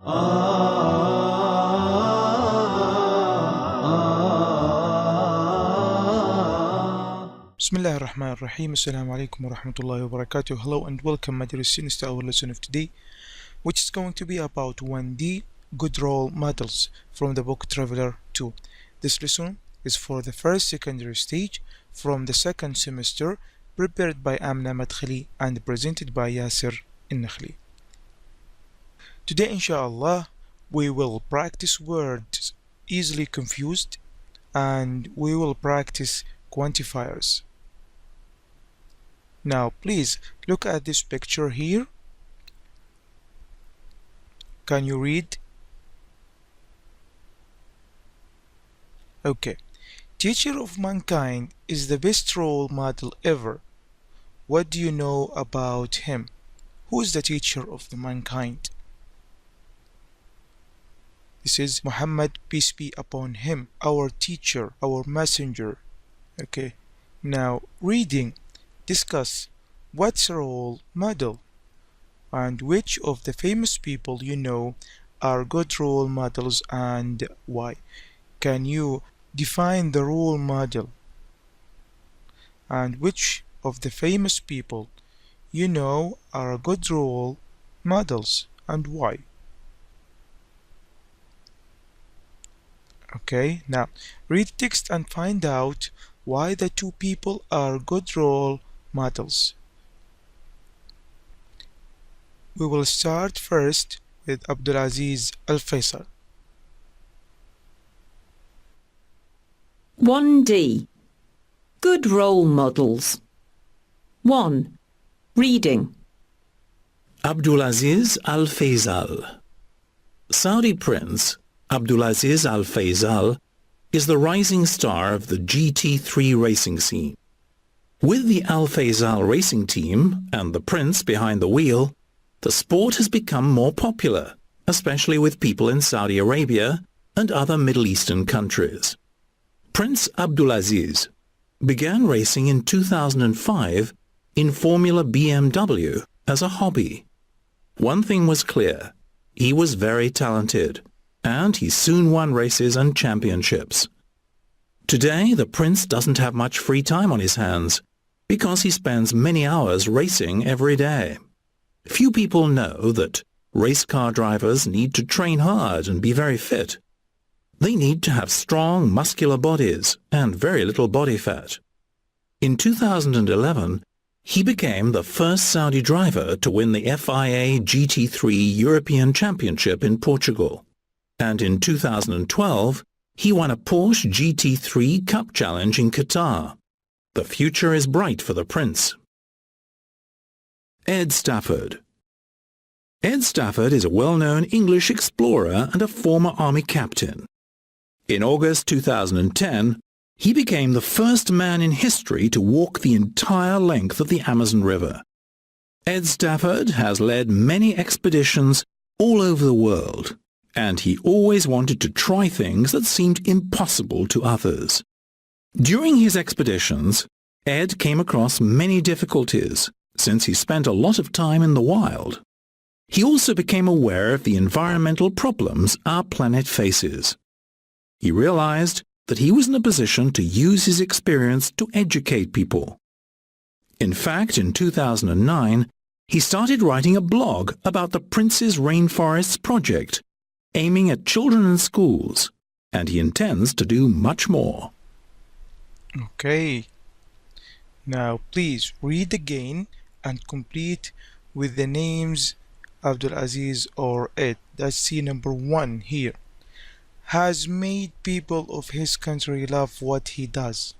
Bismillah ar-Rahman ar-Rahim. Assalamu alaikum wa rahmatullahi wa barakatuh. Hello and welcome, my dear students, to our lesson of today, which is going to be about 1D good role models from the book Traveller2. This lesson is for the first secondary stage from the second semester, prepared by Amna Madkhali and presented by Yasser Nakhli. Today, inshallah, we will practice words easily confused and we will practice quantifiers. Now, please look at this picture here. Can you read? Okay. Teacher of mankind is the best role model ever. What do you know about him? Who is the teacher of the mankind? This is Muhammad, peace be upon him, our teacher, our messenger. Okay. Now, reading. Discuss what's a role model and which of the famous people you know are good role models and why. Can you define the role model and which of the famous people you know are good role models and why. Okay, now read text and find out why the two people are good role models. We will start first with Abdulaziz Al-Faisal. 1D. Good role models. 1. Reading. Abdulaziz Al-Faisal. Saudi Prince Abdulaziz Al-Faisal is the rising star of the GT3 racing scene. With the Al-Faisal racing team and the prince behind the wheel, the sport has become more popular, especially with people in Saudi Arabia and other Middle Eastern countries. Prince Abdulaziz began racing in 2005 in Formula BMW as a hobby. One thing was clear, he was very talented, and he soon won races and championships. Today, the prince doesn't have much free time on his hands, because he spends many hours racing every day. Few people know that race car drivers need to train hard and be very fit. They need to have strong, muscular bodies and very little body fat. In 2011, he became the first Saudi driver to win the FIA GT3 European Championship in Portugal. And in 2012, he won a Porsche GT3 Cup Challenge in Qatar. The future is bright for the prince. Edie Stafford. Edie Stafford is a well-known English explorer and a former army captain. In August 2010, he became the first man in history to walk the entire length of the Amazon River. Edie Stafford has led many expeditions all over the world, and he always wanted to try things that seemed impossible to others. During his expeditions, Ed came across many difficulties, since he spent a lot of time in the wild. He also became aware of the environmental problems our planet faces. He realized that he was in a position to use his experience to educate people. In fact, in 2009, he started writing a blog about the Prince's Rainforests project, aiming at children and schools, and he intends to do much more. Okay. Now please read again and complete with the names Abdulaziz or Ed. That's C number 1 here. Has made people of his country love what he does.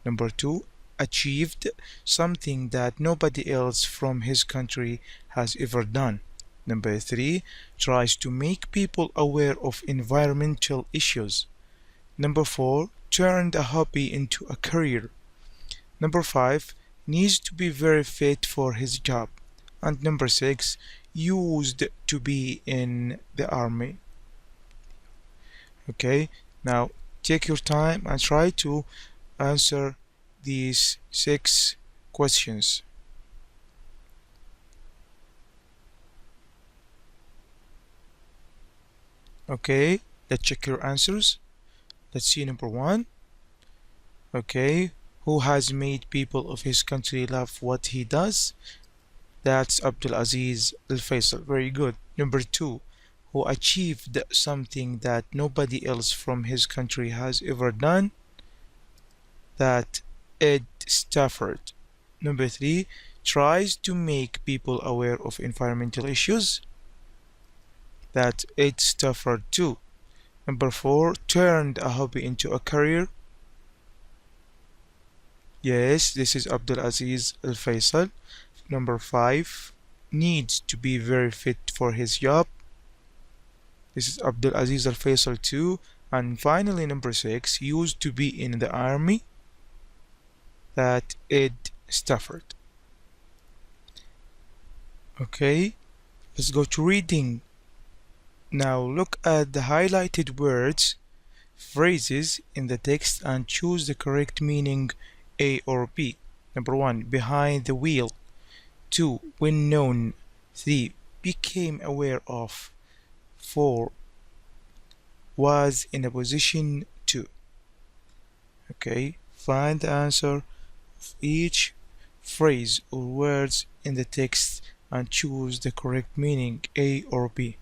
Number 2. Achieved something that nobody else from his country has ever done. Number 3. Tries to make people aware of environmental issues. Number 4. Turned a hobby into a career. Number 5. Needs to be very fit for his job. And number 6. Used to be in the army. Okay, now take your time and try to answer these 6 questions. Okay, let's check your answers. Let's see number 1. Okay, who has made people of his country love what he does? That's Abdulaziz Al-Faisal. Very good. Number 2, who achieved something that nobody else from his country has ever done? That Ed Stafford. Number 3, tries to make people aware of environmental issues? That Ed Stafford too. Number 4, turned a hobby into a career? Yes, this is Abdulaziz Al-Faisal. Number 5, needs to be very fit for his job? This is Abdulaziz Al-Faisal too. And finally, number 6, used to be in the army? That Ed Stafford. Okay, let's go to reading. Now look at the highlighted words, phrases in the text and choose the correct meaning, A or B. Number 1, behind the wheel. 2, when known. 3, became aware of. 4, was in a position to. Okay, find the answer of each phrase or words in the text and choose the correct meaning, A or B.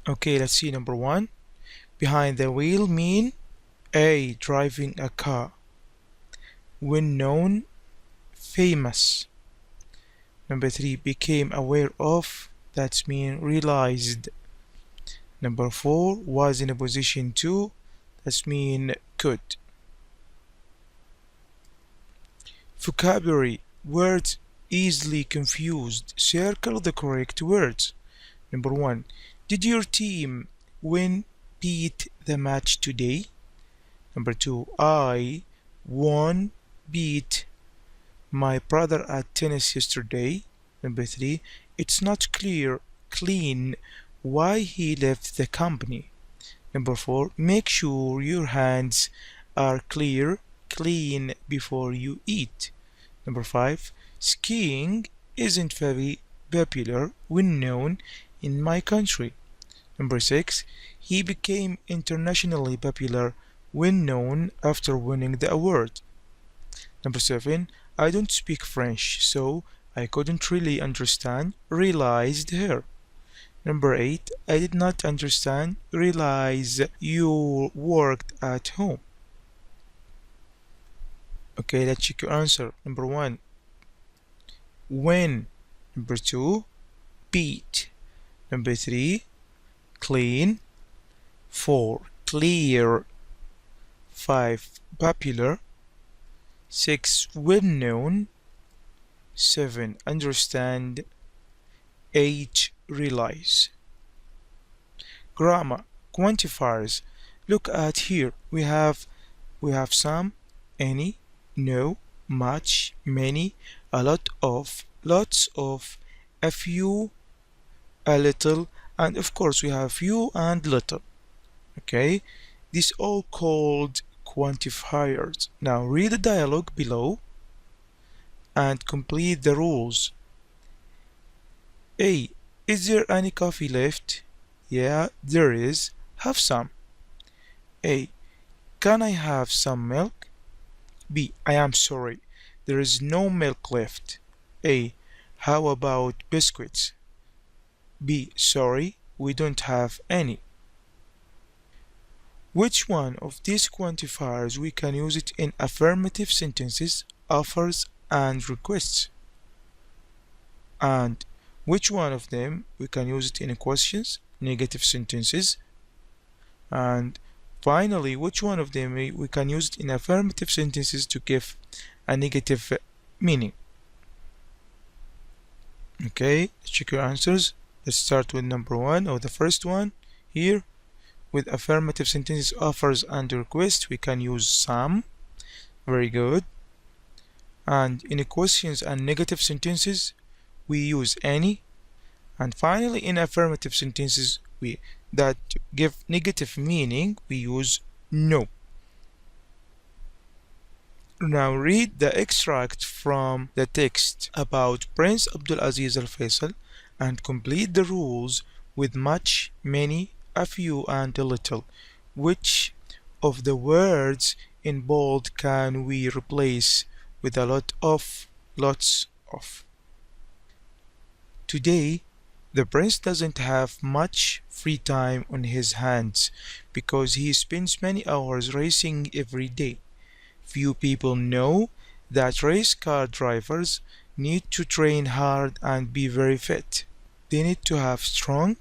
Okay, let's see number 1. Behind the wheel mean A, driving a car. When known, famous. Number 3, became aware of, that's mean realized. Number 4, was in a position to, that's mean could. Vocabulary, words easily confused. Circle the correct words. Number 1, did your team beat the match today? Number 2, I beat my brother at tennis yesterday. Number 3, it's not clean why he left the company. Number 4, make sure your hands are clean before you eat. Number 5, skiing isn't very popular when known in my country. Number 6, he became internationally popular when known after winning the award. Number 7, I don't speak French, so I couldn't really understand, realized her. Number 8, I did not understand, realize you worked at home. Okay, let's check your answer. Number 1, when. Number 2, beat. Number 3, clean. 4, clear. 5, popular. 6, well known. 7, understand. 8, realize. Grammar, quantifiers. Look at here. We have some, any, no, much, many, a lot of, lots of, a few, a little, and of course we have few and little. Okay, these all called quantifiers. Now read the dialogue below and complete the rules. A, is there any coffee left? Yeah, there is. Have some. A, can I have some milk? B, I am sorry, there is no milk left. A, how about biscuits? B, sorry, we don't have any. Which one of these quantifiers we can use it in affirmative sentences, offers, and requests? And which one of them we can use it in questions, negative sentences? And finally, which one of them we can use it in affirmative sentences to give a negative meaning? Okay, let's check your answers. Let's start with number 1 or the first one here. With affirmative sentences, offers, and requests, we can use some. Very good. And in questions and negative sentences, we use any. And finally, in affirmative sentences that give negative meaning, we use no. Now read the extract from the text about Prince Abdulaziz Al Faisal and complete the rules with much, many, a few, and a little. Which of the words in bold can we replace with a lot of, lots of? Today, the prince doesn't have much free time on his hands because he spends many hours racing every day. Few people know that race car drivers need to train hard and be very fit. They need to have strong,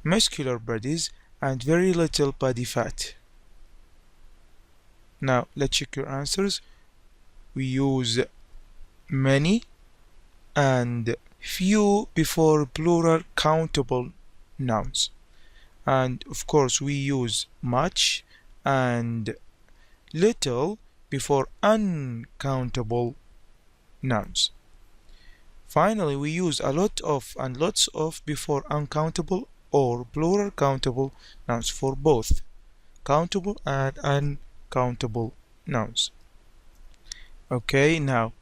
muscular bodies and very little body fat. Now, let's check your answers. We use many and few before plural countable nouns. And of course, we use much and little before uncountable nouns. Finally, we use a lot of and lots of before uncountable or plural countable nouns for both countable and uncountable nouns. Okay, now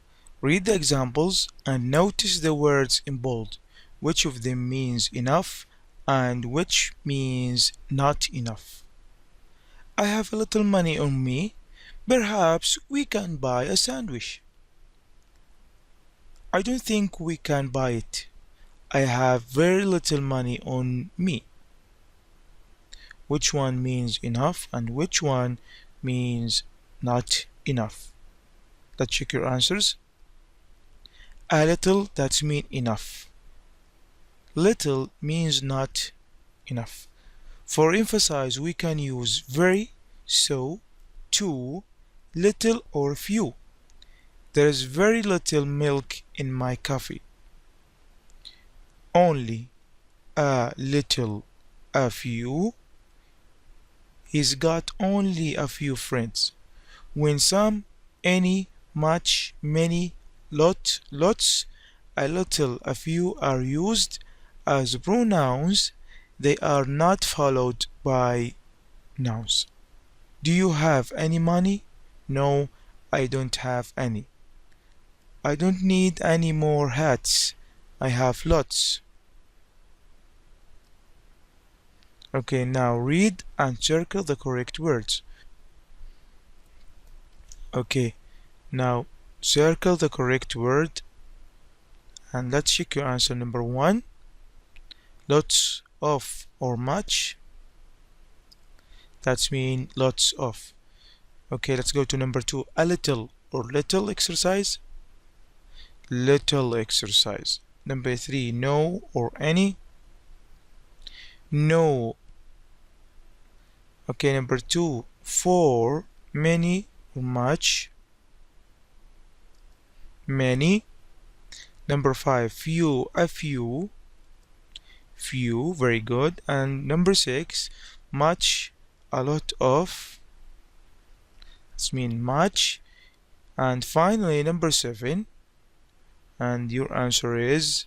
read the examples and notice the words in bold. Which of them means enough and which means not enough? I have a little money on me. Perhaps we can buy a sandwich. I don't think we can buy it. I have very little money on me. Which one means enough and which one means not enough? Let's check your answers. A little, that means enough. Little means not enough. For emphasize, we can use very, so, too, little, or few. There is very little milk in my coffee. Only, a little, a few. He's got only a few friends. When some, any, much, many, lot, lots, a little, a few are used as pronouns, they are not followed by nouns. Do you have any money? No, I don't have any. I don't need any more hats. I have lots. Okay, now read and circle the correct words. Okay, now circle the correct word and let's check your answer. Number 1, lots of or much. That's mean lots of. Okay, let's go to number 2, a little or little exercise. Little exercise. Number 3, no or any. No. Okay, number 2, for, many or much. Many. Number 5, few, a few. Few, very good. And number 6, much, a lot of. That's mean much. And finally, number 7, and your answer is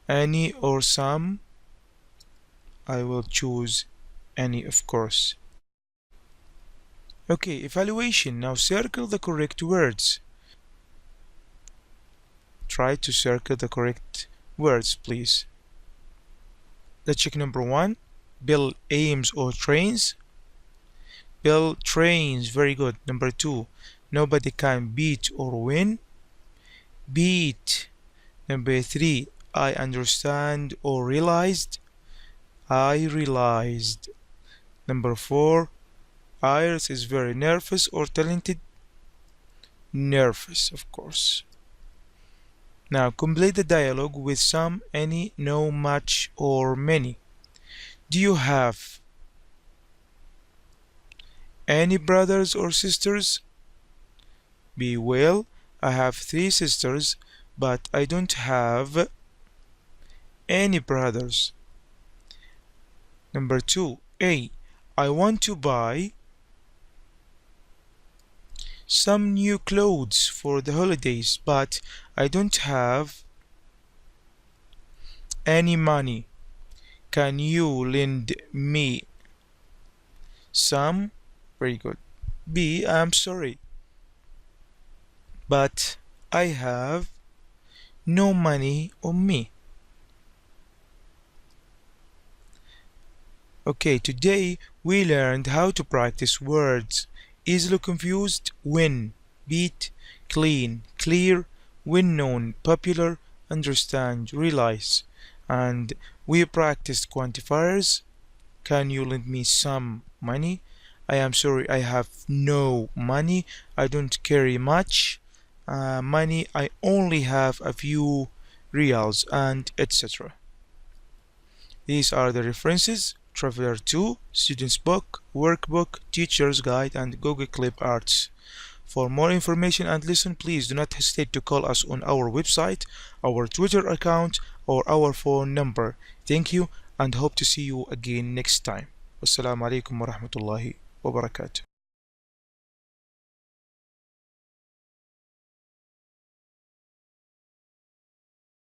any or some. I will choose any, of course. Okay, evaluation. Now circle the correct words. Try to circle the correct words, please. Let's check number 1. Bill aims or trains. Bill trains, very good. Number 2, nobody can beat or win. Beat. Number 3, I understand or realized. I realized. Number 4, Iris is very nervous or talented. Nervous, of course. Now complete the dialogue with some, any, no, much, or many. Do you have any brothers or sisters? B. Well, I have 3 sisters, but I don't have any brothers. Number 2, A. I want to buy some new clothes for the holidays, but I don't have any money. Can you lend me some? Very good. B. I'm sorry, but I have no money on me. Okay, today we learned how to practice words. Easily confused, win, beat, clean, clear, when known, popular, understand, realize. And we practiced quantifiers. Can you lend me some money? I am sorry, I have no money. I don't carry much money. I only have a few reals, and etc. These are the references: traveller2, student's book, workbook, teacher's guide, and Google Clip Arts. For more information and listen, please do not hesitate to call us on our website, our Twitter account, or our phone number. Thank you and hope to see you again next time. Wassalamu alaikum wa rahmatullahi wa barakatuh.